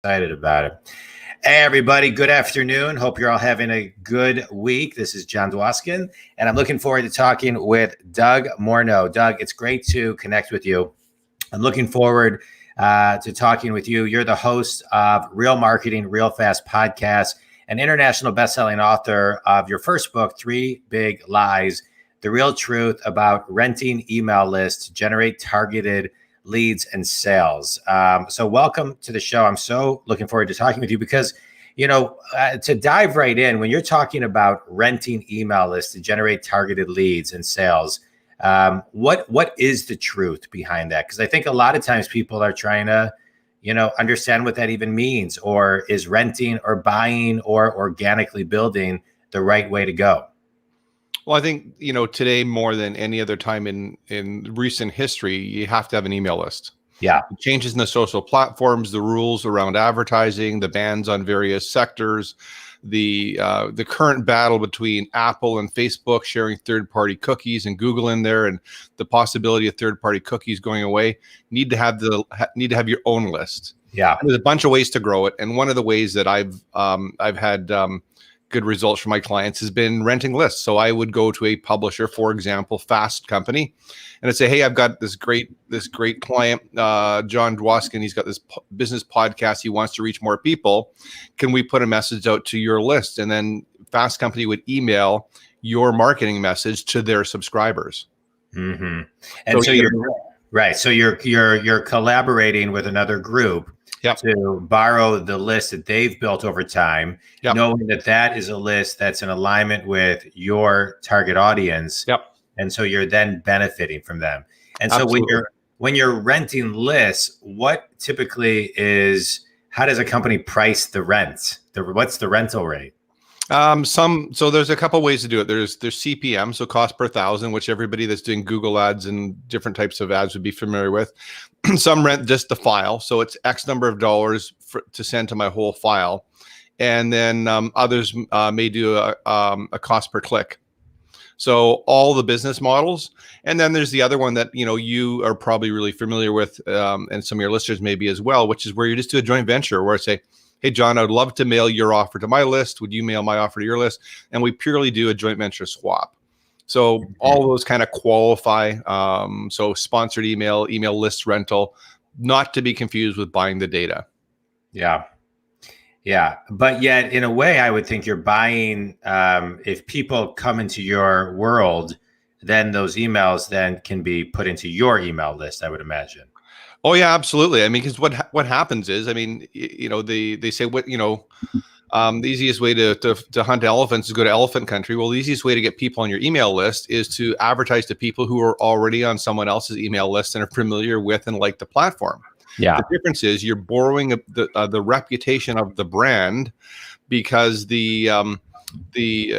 Excited about it. Hey, everybody. Good afternoon. Hope you're all having a good week. This is John Dwoskin, and I'm looking forward to talking with Doug Morneau. Doug, it's great to connect with you. I'm looking forward to talking with you. You're the host of Real Marketing, Real Fast podcast, an international best-selling author of your first book, Three Big Lies, The Real Truth About Renting Email Lists to Generate Targeted Leads and Sales. So welcome to the show. I'm so looking forward to talking with you because, to dive right in, when you're talking about renting email lists to generate targeted leads and sales, what is the truth behind that? Because I think a lot of times people are trying to, understand what that even means, or is renting or buying or organically building the right way to go? Well, I think, today more than any other time in recent history, you have to have an email list. Yeah. The changes in the social platforms, the rules around advertising, the bans on various sectors, the current battle between Apple and Facebook sharing third-party cookies and Google in there, and the possibility of third-party cookies going away. Need to have your own list. Yeah. And there's a bunch of ways to grow it, and one of the ways that I've had good results for my clients has been renting lists. So I would go to a publisher, for example, Fast Company, and I'd say, hey, I've got this great client, John Dwoskin. He's got this business podcast. He wants to reach more people. Can we put a message out to your list? And then Fast Company would email your marketing message to their subscribers. Mm-hmm. And so you're right. So you're collaborating with another group. Yep. To borrow the list that they've built over time, yep. knowing that is a list that's in alignment with your target audience. Yep. And so you're then benefiting from them. And so Absolutely. when you're renting lists, what typically how does a company price the rent? What's the rental rate? So there's a couple ways to do it. There's CPM, so cost per thousand, which everybody that's doing Google ads and different types of ads would be familiar with. Some rent just the file, so it's X number of dollars to send to my whole file, and then others may do a cost per click. So all the business models, and then there's the other one that you are probably really familiar with, and some of your listeners may be as well, which is where you just do a joint venture, where I say, hey, John, I would love to mail your offer to my list. Would you mail my offer to your list? And we purely do a joint venture swap. So all those kind of qualify. So sponsored email list rental, not to be confused with buying the data. Yeah. Yeah. But yet, in a way, I would think you're buying, if people come into your world, then those emails then can be put into your email list, I would imagine. Oh yeah, absolutely. I mean, because what happens is, they say the easiest way to hunt elephants is go to elephant country. Well, the easiest way to get people on your email list is to advertise to people who are already on someone else's email list and are familiar with and like the platform. Yeah. The difference is you're borrowing the reputation of the brand, because the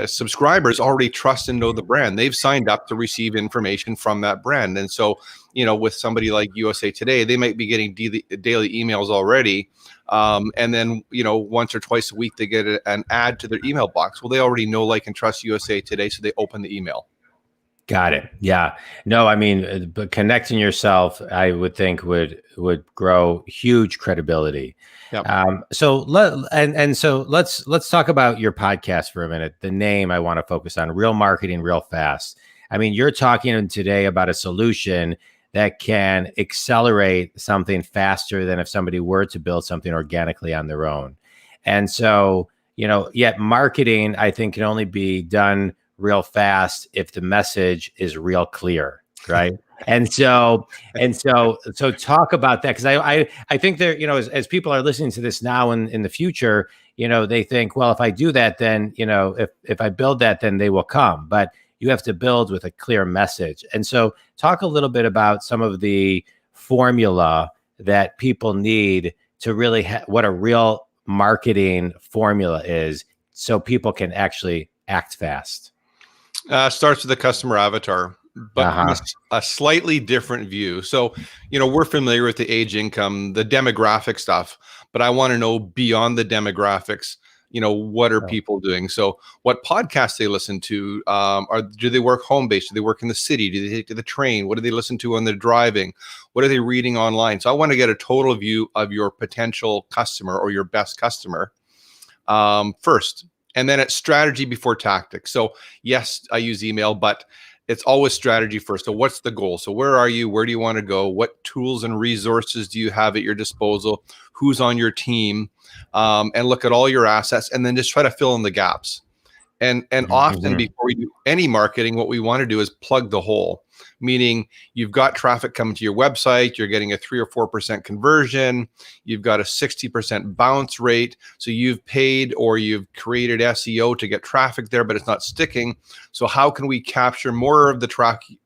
subscribers already trust and know the brand. They've signed up to receive information from that brand. And so, with somebody like USA Today, they might be getting daily emails already. And then, once or twice a week, they get an ad to their email box. Well, they already know, like, and trust USA Today, so they open the email. Got it. Yeah. No, I mean, but connecting yourself, I would think would grow huge credibility. Yep. So let's talk about your podcast for a minute. The name I want to focus on: Real Marketing, Real Fast. I mean, you're talking today about a solution that can accelerate something faster than if somebody were to build something organically on their own. And so, yet marketing, I think, can only be done real fast if the message is real clear, right? And so talk about that, because I think there, as people are listening to this now and in the future, they think, well, if I do that, then if I build that, then they will come. But you have to build with a clear message. And so talk a little bit about some of the formula that people need to really what a real marketing formula is, so people can actually act fast. Starts with the customer avatar, but a slightly different view. So, we're familiar with the age, income, the demographic stuff, but I want to know beyond the demographics, what are Oh. people doing? So what podcasts they listen to, do they work home based? Do they work in the city? Do they take to the train? What do they listen to when they're driving? What are they reading online? So I want to get a total view of your potential customer or your best customer first. And then it's strategy before tactics. So yes, I use email, but it's always strategy first. So what's the goal? So where are you? Where do you want to go? What tools and resources do you have at your disposal? Who's on your team? And look at all your assets, and then just try to fill in the gaps. And often before we do any marketing, what we want to do is plug the hole, meaning you've got traffic coming to your website, you're getting a 3 or 4% conversion, you've got a 60% bounce rate. So you've paid or you've created SEO to get traffic there, but it's not sticking. So how can we capture more of the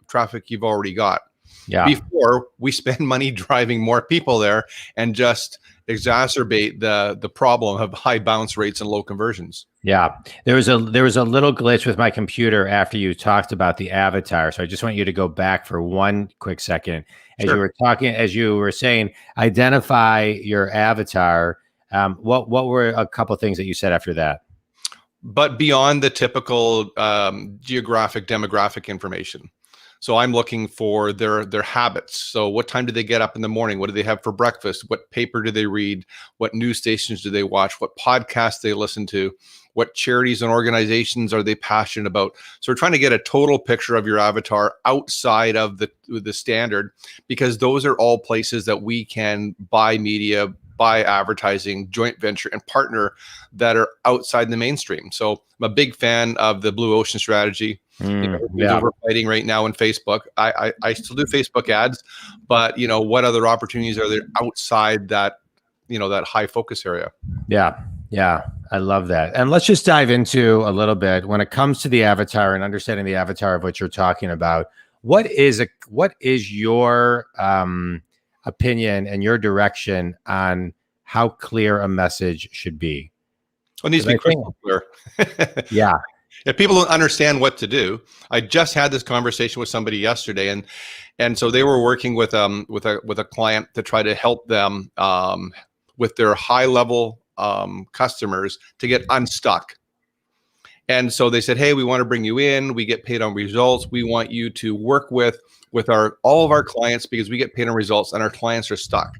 traffic you've already got? Yeah. Before we spend money driving more people there and just exacerbate the problem of high bounce rates and low conversions. Yeah, there was a little glitch with my computer after you talked about the avatar. So I just want you to go back for one quick second. As Sure. you were talking, as you were saying, identify your avatar. What were a couple things that you said after that? But beyond the typical geographic demographic information. So I'm looking for their habits. So what time do they get up in the morning? What do they have for breakfast? What paper do they read? What news stations do they watch? What podcasts they listen to? What charities and organizations are they passionate about? So we're trying to get a total picture of your avatar outside of the standard, because those are all places that we can buy media, buy advertising, joint venture, and partner that are outside the mainstream. So I'm a big fan of the blue ocean strategy. We're fighting right now in Facebook. I still do Facebook ads, but what other opportunities are there outside that, that high focus area? Yeah, I love that. And let's just dive into a little bit when it comes to the avatar and understanding the avatar of what you're talking about. What is your opinion and your direction on how clear a message should be? It needs to be crystal clear. Yeah. If people don't understand what to do, I just had this conversation with somebody yesterday, and so they were working with a client to try to help them with their high level customers to get unstuck. And so they said, hey, we want to bring you in. We get paid on results. We want you to work with all of our clients because we get paid on results and our clients are stuck.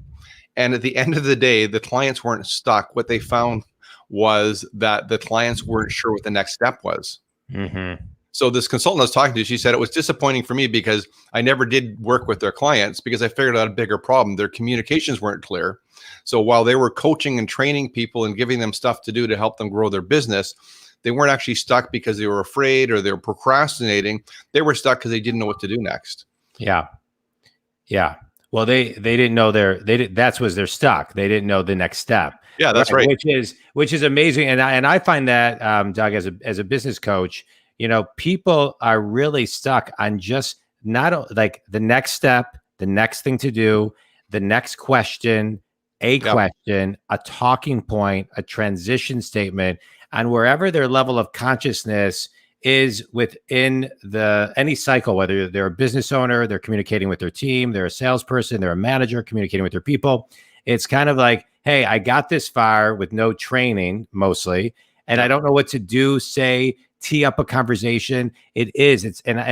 And at the end of the day, the clients weren't stuck. What they found was that the clients weren't sure what the next step was. So this consultant I was talking to, she said it was disappointing for me because I never did work with their clients because I figured out a bigger problem. Their communications weren't clear. So while they were coaching and training people and giving them stuff to do to help them grow their business, they weren't actually stuck because they were afraid or they were procrastinating. They were stuck because they didn't know what to do next. Yeah. Well, they didn't know that's was they're stuck. They didn't know the next step. Yeah, that's right. Which is amazing. And I find that, Doug, as a business coach, people are really stuck on just not like the next step, the next thing to do, the next question, question, a talking point, a transition statement, and wherever their level of consciousness is within any cycle, whether they're a business owner, they're communicating with their team, they're a salesperson, they're a manager communicating with their people. It's kind of like, hey, I got this far with no training mostly, and I don't know what to do, say, tee up a conversation. And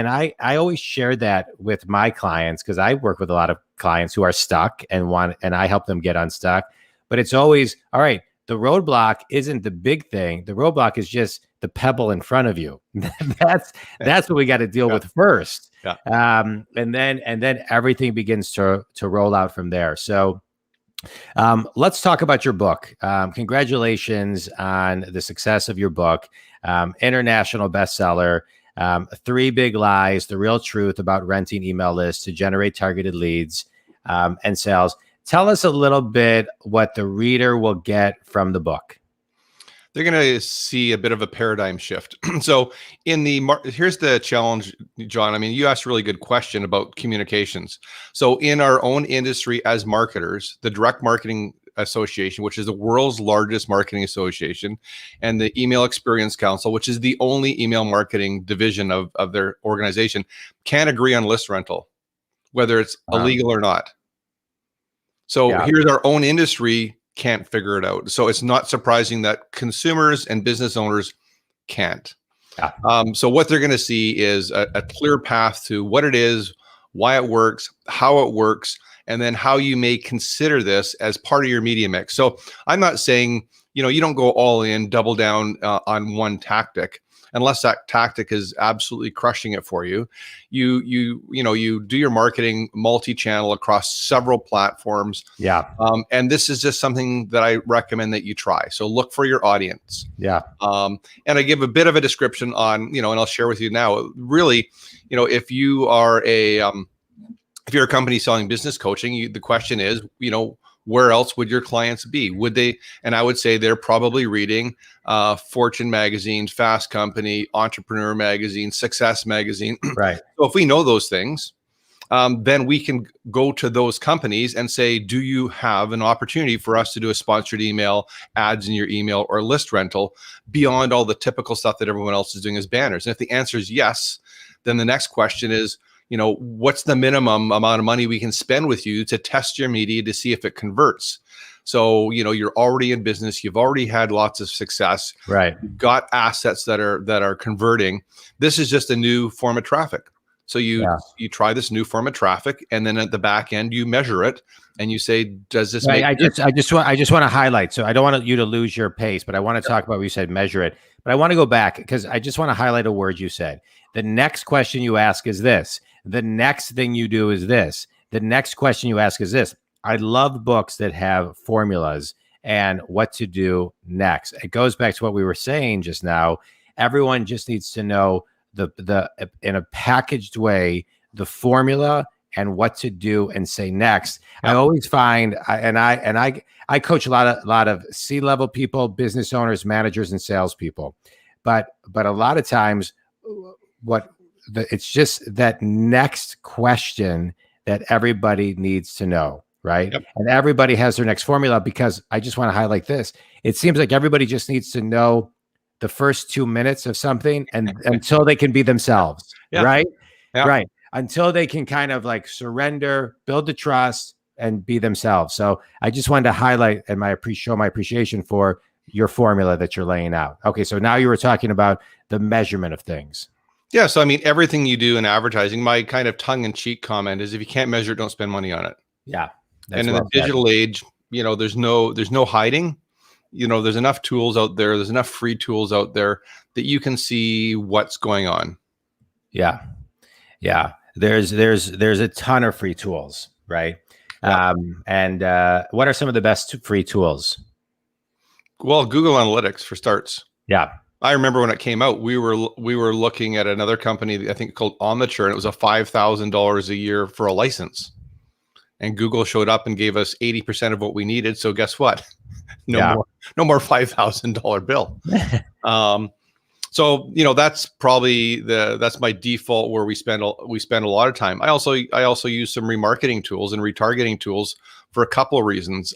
I always share that with my clients because I work with a lot of clients who are stuck and I help them get unstuck. But it's always, all right, the roadblock isn't the big thing. The roadblock is just the pebble in front of you. That's what we got to deal with first. Yeah. And then everything begins to roll out from there. So let's talk about your book. Congratulations on the success of your book. International bestseller, 3 Big Lies, the real truth about renting email lists to generate targeted leads and sales. Tell us a little bit what the reader will get from the book. They're going to see a bit of a paradigm shift. So here's the challenge, John. I mean, you asked a really good question about communications. So in our own industry as marketers, the Direct Marketing Association, which is the world's largest marketing association, and the Email Experience Council, which is the only email marketing division of their organization, can't agree on list rental, whether it's illegal or not. So here's our own industry can't figure it out. So it's not surprising that consumers and business owners can't. Yeah. So what they're going to see is a clear path to what it is, why it works, how it works, and then how you may consider this as part of your media mix. So I'm not saying, you don't go all in, double down on one tactic, unless that tactic is absolutely crushing it for you. You do your marketing multi-channel across several platforms. Yeah. And this is just something that I recommend that you try. So look for your audience. Yeah. And I give a bit of a description on, and I'll share with you now, really, if you are if you're a company selling business coaching, the question is, where else would your clients be? Would they? And I would say they're probably reading Fortune magazine, Fast Company, Entrepreneur magazine, Success magazine. Right. So if we know those things, then we can go to those companies and say, do you have an opportunity for us to do a sponsored email, ads in your email, or list rental beyond all the typical stuff that everyone else is doing as banners? And if the answer is yes, then the next question is, what's the minimum amount of money we can spend with you to test your media to see if it converts? So, you're already in business. You've already had lots of success. Right. You've got assets that are converting. This is just a new form of traffic. So you try this new form of traffic, and then at the back end, you measure it and you say, does this make sense? I just want to highlight. So I don't want you to lose your pace, but I want to talk about what you said, measure it. But I want to go back because I just want to highlight a word you said. The next question you ask is this. The next thing you do is this. The next question you ask is this. I love books that have formulas and what to do next. It goes back to what we were saying just now. Everyone just needs to know the in a packaged way, the formula and what to do and say next. I always find, I coach a lot of C-level people, business owners, managers, and salespeople, but a lot of times, it's just that next question that everybody needs to know, right? Yep. And everybody has their next formula, because I just want to highlight this. It seems like everybody just needs to know the first 2 minutes of something and until they can be themselves, right? Yeah. Right. Until they can kind of like surrender, build the trust, and be themselves. So I just wanted to highlight and show my appreciation for your formula that you're laying out. Okay. So now you were talking about the measurement of things. Yeah. So, everything you do in advertising, my kind of tongue-in-cheek comment is, if you can't measure it, don't spend money on it. Yeah. And in the digital age, there's no hiding. There's enough tools out there. There's enough free tools out there that you can see what's going on. Yeah. Yeah. There's a ton of free tools, right? Yeah. And what are some of the best free tools? Well, Google Analytics for starts. Yeah. I remember when it came out, we were looking at another company, I think called Omniture, and it was a $5,000 a year for a license. And Google showed up and gave us 80% of what we needed. So guess what? No more $5,000 bill. So that's probably that's my default where we spend a lot of time. I also use some remarketing tools and retargeting tools for a couple of reasons.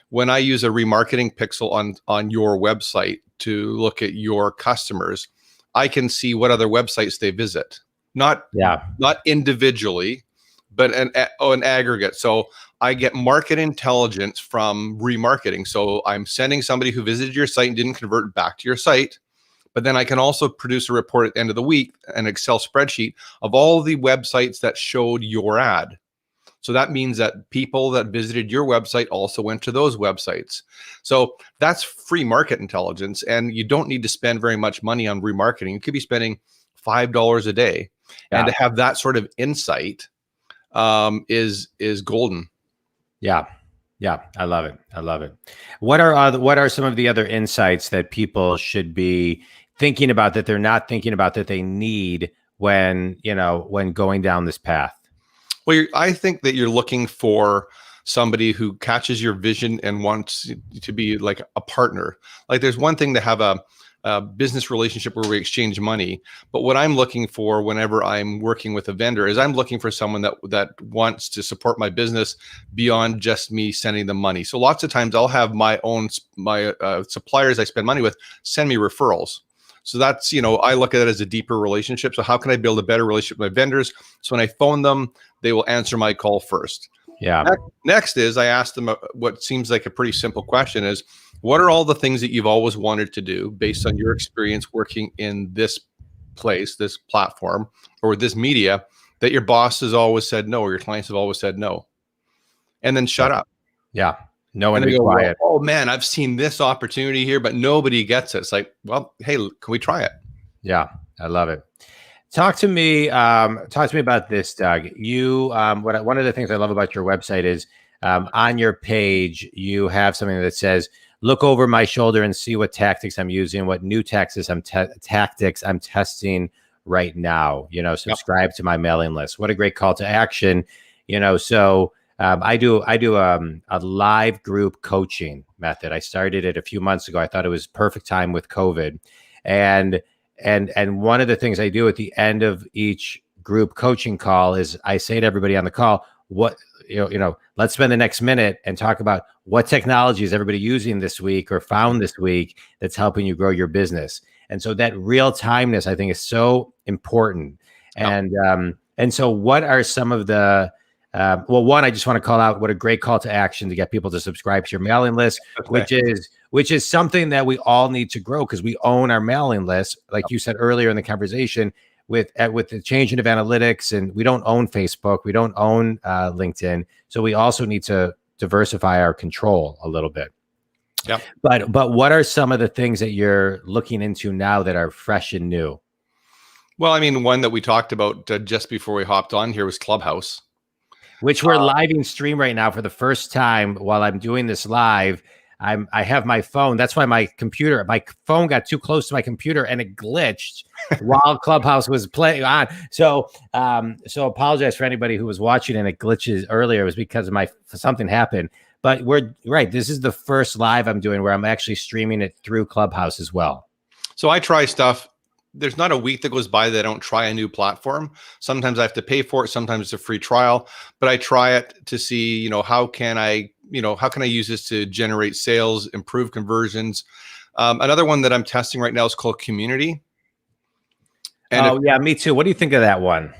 When I use a remarketing pixel on your website to look at your customers, I can see what other websites they visit. Not individually, but an aggregate. So I get market intelligence from remarketing. So I'm sending somebody who visited your site and didn't convert back to your site. But then I can also produce a report at the end of the week, an Excel spreadsheet of all the websites that showed your ad. So that means that people that visited your website also went to those websites. So that's free market intelligence. And you don't need to spend very much money on remarketing. You could be spending $5 a day. Yeah. And to have that sort of insight is golden. Yeah. Yeah. I love it. I love it. What are some of the other insights that people should be thinking about that they're not thinking about that they need when going down this path? Well, I think that you're looking for somebody who catches your vision and wants to be like a partner. Like, there's one thing to have a business relationship where we exchange money, but what I'm looking for whenever I'm working with a vendor is I'm looking for someone that wants to support my business beyond just me sending them money. So lots of times I'll have my suppliers I spend money with send me referrals. So that's, I look at it as a deeper relationship. So how can I build a better relationship with my vendors? So when I phone them, they will answer my call first. Yeah. Next is I asked them what seems like a pretty simple question is, what are all the things that you've always wanted to do based on your experience working in this place, this platform, or this media that your boss has always said no, or your clients have always said no? And then shut up. Yeah. No one And they be go, well, quiet. oh man, I've seen this opportunity here, but nobody gets it. It's like, well, hey, can we try it? Yeah. I love it. Talk to me about this, Doug. You, one of the things I love about your website is on your page, you have something that says, look over my shoulder and see what tactics I'm using, what new tactics I'm testing right now. Subscribe to my mailing list. What a great call to action. So I do a live group coaching method. I started it a few months ago. I thought it was perfect time with COVID. And one of the things I do at the end of each group coaching call is I say to everybody on the call, let's spend the next minute and talk about what technology is everybody using this week or found this week that's helping you grow your business. And so that real timeness, I think, is so important. And so what are some of the one, I just want to call out what a great call to action to get people to subscribe to your mailing list, which is something that we all need to grow because we own our mailing list. Like you said earlier in the conversation, with the changing of analytics, and we don't own Facebook, we don't own LinkedIn, so we also need to diversify our control a little bit. Yeah. But what are some of the things that you're looking into now that are fresh and new? Well, I mean, one that we talked about just before we hopped on here was Clubhouse, which we're live in stream right now for the first time. While I'm doing this live, I have my phone. That's why my phone got too close to my computer and it glitched while Clubhouse was playing on. So apologize for anybody who was watching and it glitches earlier. It was because of something happened. But we're right. This is the first live I'm doing where I'm actually streaming it through Clubhouse as well. So I try stuff. There's not a week that goes by that I don't try a new platform. Sometimes I have to pay for it. Sometimes it's a free trial, but I try it to see, how can I use this to generate sales, improve conversions. Another one that I'm testing right now is called Community. And me too. What do you think of that one?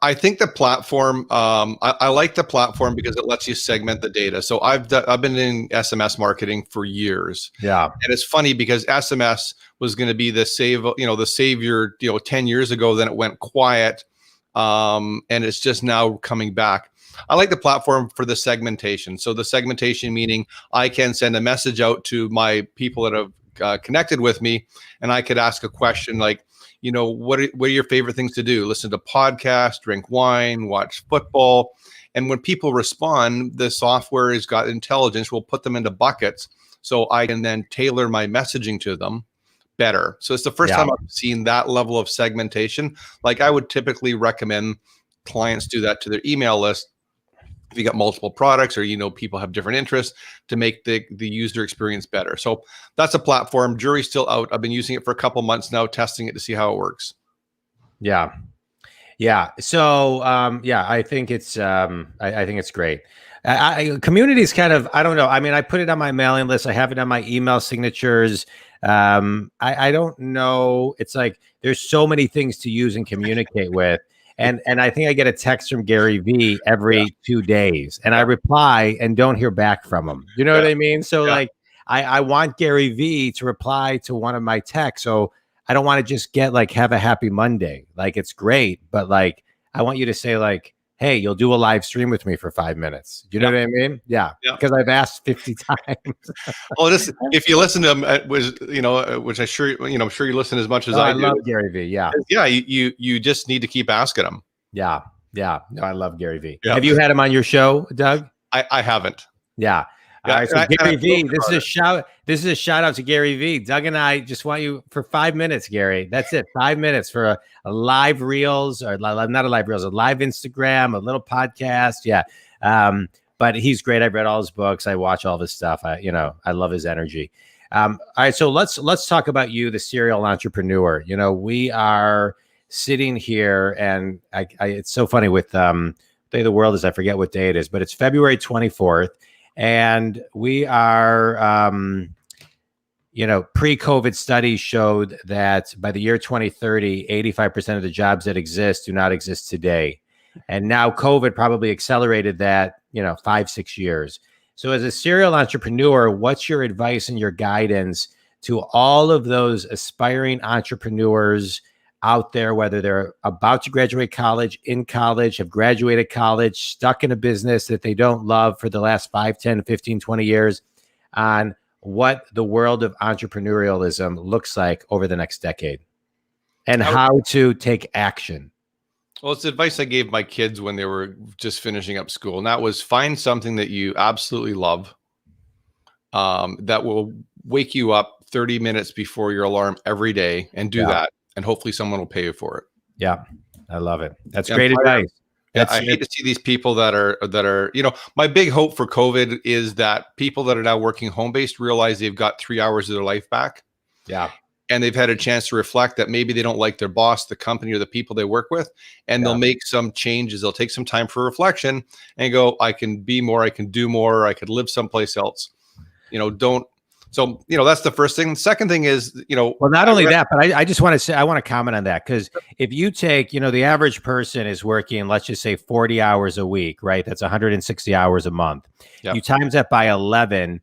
I think the platform, I like the platform because it lets you segment the data. So I've been in SMS marketing for years. Yeah. And it's funny because SMS was going to be the savior, 10 years ago, then it went quiet. And it's just now coming back. I like the platform for the segmentation. So the segmentation meaning I can send a message out to my people that have connected with me, and I could ask a question like, what are your favorite things to do? Listen to podcasts, drink wine, watch football. And when people respond, the software has got intelligence. We'll put them into buckets so I can then tailor my messaging to them better. So it's the first time I've seen that level of segmentation. Like I would typically recommend clients do that to their email list. If you got multiple products or, people have different interests, to make the user experience better. So that's a platform. Jury's still out. I've been using it for a couple months now, testing it to see how it works. Yeah. Yeah. So, I think it's, I think it's great. Community is kind of, I don't know. I mean, I put it on my mailing list. I have it on my email signatures. I don't know. It's like, there's so many things to use and communicate with. And I think I get a text from Gary V every 2 days, and I reply and don't hear back from him. You know what I mean? So like, I want Gary V to reply to one of my texts. So I don't want to just get like, have a happy Monday. Like, it's great, but like, I want you to say like, hey, you'll do a live stream with me for 5 minutes. You know what I mean? Yeah. Because I've asked 50 times. Well, if you listen to him, which I'm sure you listen as much as I do. I love Gary V. Yeah. Yeah. You just need to keep asking him. Yeah. Yeah. No, I love Gary V. Yeah. Have you had him on your show, Doug? I haven't. Yeah. All right, so Gary V, this is a shout out to Gary V. Doug and I just want you for 5 minutes, Gary. That's it. 5 minutes for a live reels, or not a live reels, a live Instagram, a little podcast. Yeah. But he's great. I've read all his books. I watch all of his stuff. I love his energy. All right. So let's talk about you, the serial entrepreneur. We are sitting here and it's so funny with day of the world is, I forget what day it is, but it's February 24th. And we are, pre-COVID studies showed that by the year 2030, 85% of the jobs that exist do not exist today. And now COVID probably accelerated that, 5-6 years. So as a serial entrepreneur, what's your advice and your guidance to all of those aspiring entrepreneurs out there, whether they're about to graduate college, in college, have graduated college, stuck in a business that they don't love for the last 5, 10, 15, 20 years, on what the world of entrepreneurialism looks like over the next decade and how to take action? Well, it's advice I gave my kids when they were just finishing up school. And that was find something that you absolutely love, that will wake you up 30 minutes before your alarm every day, and do that. And hopefully someone will pay you for it. Yeah. I love it. That's great advice. I hate to see these people that are, my big hope for COVID is that people that are now working home-based realize they've got 3 hours of their life back. Yeah. And they've had a chance to reflect that maybe they don't like their boss, the company, or the people they work with. And they'll make some changes. They'll take some time for reflection and go, I can be more, I can do more, I could live someplace else. So, that's the first thing. The second thing is, well, not only that, but I just want to say, I want to comment on that, because if you take, the average person is working, let's just say 40 hours a week, right? That's 160 hours a month. Yep. You times that by 11,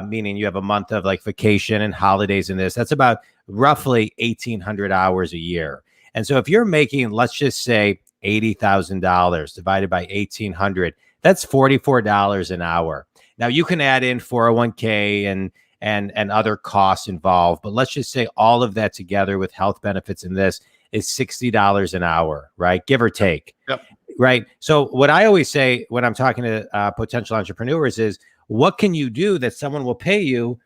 meaning you have a month of like vacation and holidays in this, that's about roughly 1,800 hours a year. And so if you're making, let's just say $80,000 divided by 1,800, that's $44 an hour. Now you can add in 401k and other costs involved, but let's just say all of that together with health benefits in this is $60 an hour, right? Give or take. Yep. Right. So what I always say when I'm talking to potential entrepreneurs is, what can you do that someone will pay you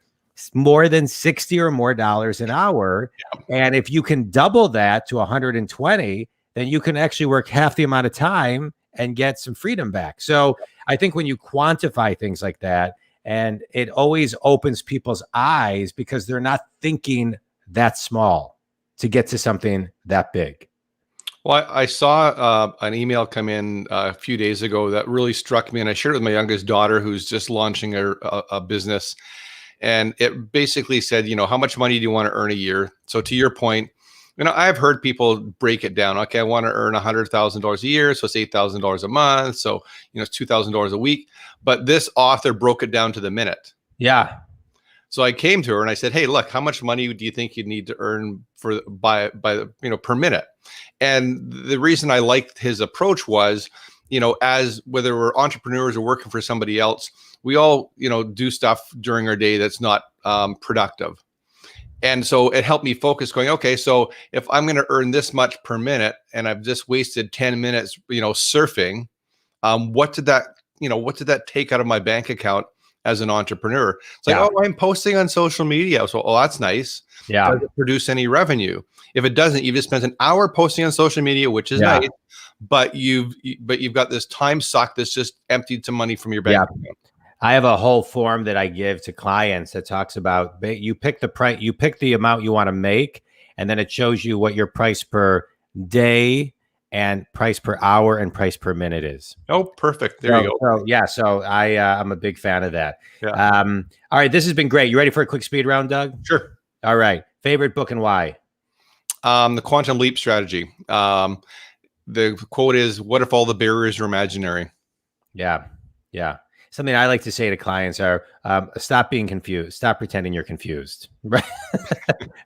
more than $60 or more an hour? Yep. And if you can double that to 120, then you can actually work half the amount of time and get some freedom back. So I think when you quantify things like that, and it always opens people's eyes, because they're not thinking that small to get to something that big. Well, I saw an email come in a few days ago that really struck me, and I shared it with my youngest daughter, who's just launching a business. And it basically said, how much money do you want to earn a year? So to your point, I've heard people break it down. Okay, I want to earn $100,000 a year, so it's $8,000 a month. So, it's $2,000 a week. But this author broke it down to the minute. Yeah. So I came to her and I said, hey, look, how much money do you think you need to earn by per minute? And the reason I liked his approach was, as whether we're entrepreneurs or working for somebody else, we all, do stuff during our day that's not productive. And so it helped me focus, going, okay, so if I'm going to earn this much per minute and I've just wasted 10 minutes, surfing, what did that take out of my bank account as an entrepreneur? It's like, I'm posting on social media. So, that's nice. Yeah. Does it produce any revenue? If it doesn't, you've just spent an hour posting on social media, which is nice, but you've got this time suck that's just emptied some money from your bank account. I have a whole form that I give to clients that talks about, you pick the price, you pick the amount you want to make, and then it shows you what your price per day and price per hour and price per minute is. Oh, perfect. There you go. So I'm a big fan of that. Yeah. All right, this has been great. You ready for a quick speed round, Doug? Sure. All right. Favorite book and why? The Quantum Leap Strategy. The quote is, what if all the barriers are imaginary? Yeah. Yeah. Something I like to say to clients are, stop being confused. Stop pretending you're confused. Right.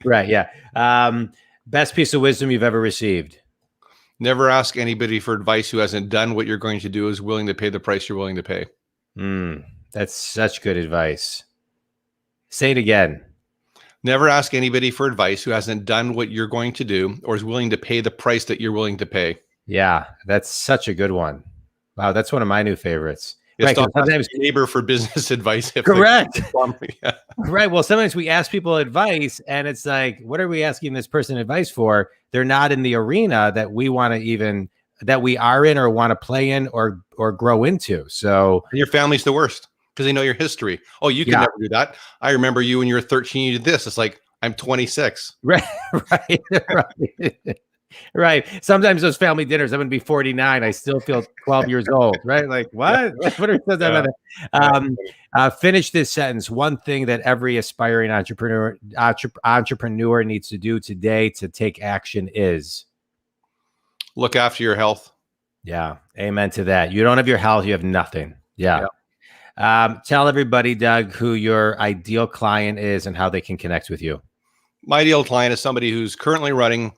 Right. Yeah. Best piece of wisdom you've ever received? Never ask anybody for advice who hasn't done what you're going to do, is willing to pay the price you're willing to pay. That's such good advice. Say it again. Never ask anybody for advice who hasn't done what you're going to do or is willing to pay the price that you're willing to pay. Yeah, that's such a good one. Wow, that's one of my new favorites. Right, sometimes neighbor for business advice. Correct. Yeah. Right. Well, sometimes we ask people advice and it's like, what are we asking this person advice for? They're not in the arena that we want to that we are in or want to play in or grow into. So and your family's the worst because they know your history. Oh, you can never do that. I remember you when you were 13, you did this. It's like, I'm 26. Right. Right. Right. Right. Sometimes those family dinners, I'm going to be 49. I still feel 12 years old. Right. Like, what? What are finish this sentence. One thing that every aspiring entrepreneur needs to do today to take action is? Look after your health. Yeah. Amen to that. You don't have your health, you have nothing. Yeah. Yeah. Tell everybody, Doug, who your ideal client is and how they can connect with you. My ideal client is somebody who's currently running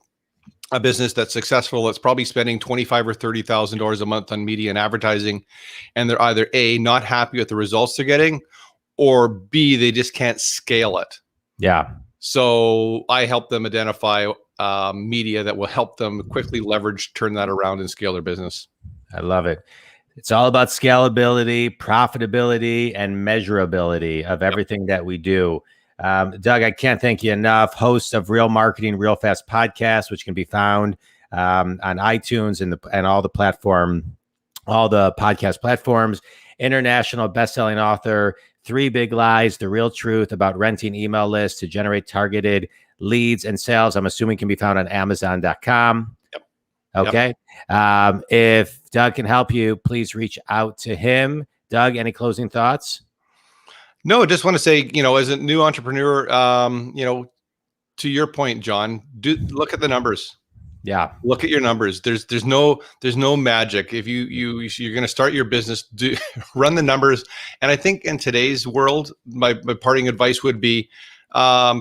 a business that's successful, that's probably spending $25,000 or $30,000 a month on media and advertising, and they're either A, not happy with the results they're getting, or B, they just can't scale it. Yeah. So I help them identify media that will help them quickly leverage, turn that around, and scale their business. I love it. It's all about scalability, profitability, and measurability of everything that we do. Doug, I can't thank you enough. Host of Real Marketing, Real Fast podcast, which can be found on iTunes and all the podcast platforms. International best-selling author, 3 Big Lies, The Real Truth About Renting Email Lists to Generate Targeted Leads and Sales. I'm assuming can be found on Amazon.com. Yep. Okay. Yep. If Doug can help you, please reach out to him. Doug, any closing thoughts? No, just want to say, as a new entrepreneur, to your point, John, look at the numbers. Yeah. Look at your numbers. There's no magic. If you're going to start your business, run the numbers. And I think in today's world, my parting advice would be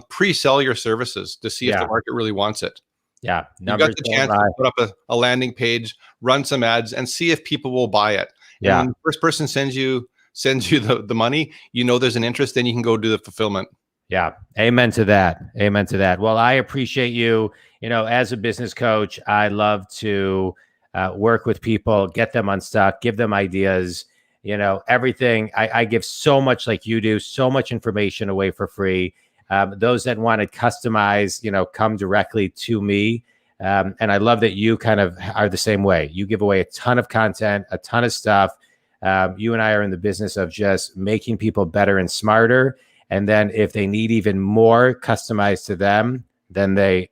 pre-sell your services to see if the market really wants it. Yeah. You got the chance to put up a landing page, run some ads, and see if people will buy it. Yeah. And when the first person sends you the money, there's an interest, then you can go do the fulfillment. Yeah. Amen to that. Amen to that. Well, I appreciate you. As a business coach, I love to work with people, get them unstuck, give them ideas, everything. I give so much, like you do, so much information away for free. Those that want to customize, come directly to me. And I love that you kind of are the same way. You give away a ton of content, a ton of stuff. You and I are in the business of just making people better and smarter. And then if they need even more customized to them, then they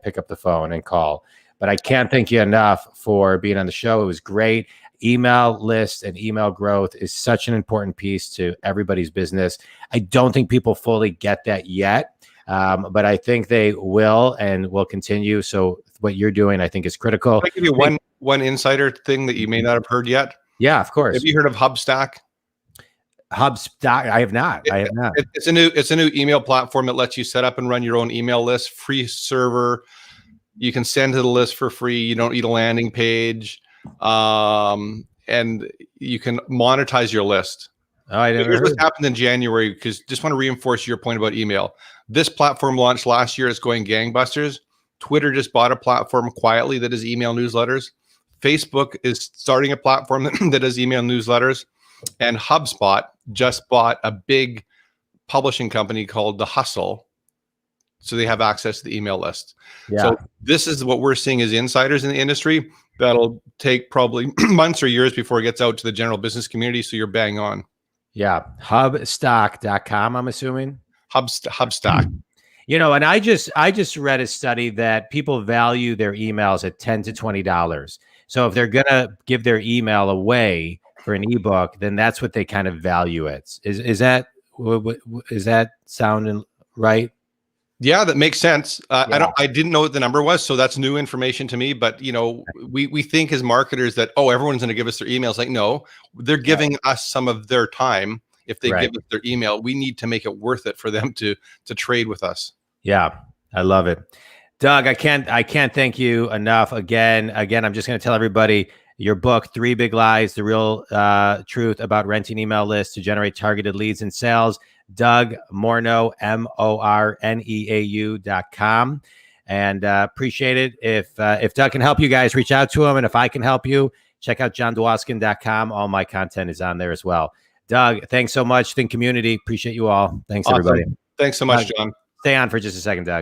pick up the phone and call. But I can't thank you enough for being on the show. It was great. Email list and email growth is such an important piece to everybody's business. I don't think people fully get that yet, but I think they will and will continue. So what you're doing, I think, is critical. Can I give you one insider thing that you may not have heard yet? Yeah, of course. Have you heard of Hubstack? Hubstack? I have not. It's a new email platform that lets you set up and run your own email list, free server. You can send to the list for free. You don't need a landing page. And you can monetize your list. Oh, Here's what happened in January, because just want to reinforce your point about email. This platform launched last year. It's going gangbusters. Twitter just bought a platform quietly that is email newsletters. Facebook is starting a platform that does email newsletters. And HubSpot just bought a big publishing company called The Hustle. So they have access to the email list. Yeah. So this is what we're seeing as insiders in the industry. That'll take probably months or years before it gets out to the general business community. So you're bang on. Yeah. Hubstock.com, I'm assuming. Hubstack. And I just read a study that people value their emails at $10 to $20. So if they're going to give their email away for an ebook, then that's what they kind of value it. Is that sounding right? Yeah, that makes sense. I didn't know what the number was, so that's new information to me. But we think as marketers that everyone's going to give us their emails. Like, no, they're giving us some of their time. If they give us their email, we need to make it worth it for them to trade with us. Yeah, I love it, Doug. I can't thank you enough. Again, I'm just going to tell everybody your book, 3 Big Lies, The Real Truth About Renting Email Lists to Generate Targeted Leads and Sales. Doug Morneau, MORNEAU.com. And appreciate it. If Doug can help you guys, reach out to him. And if I can help you, check out johndwoskin.com. All my content is on there as well. Doug, thanks so much. Think community. Appreciate you all. Thanks, awesome. Everybody. Thanks so much, John. Stay on for just a second, Doug.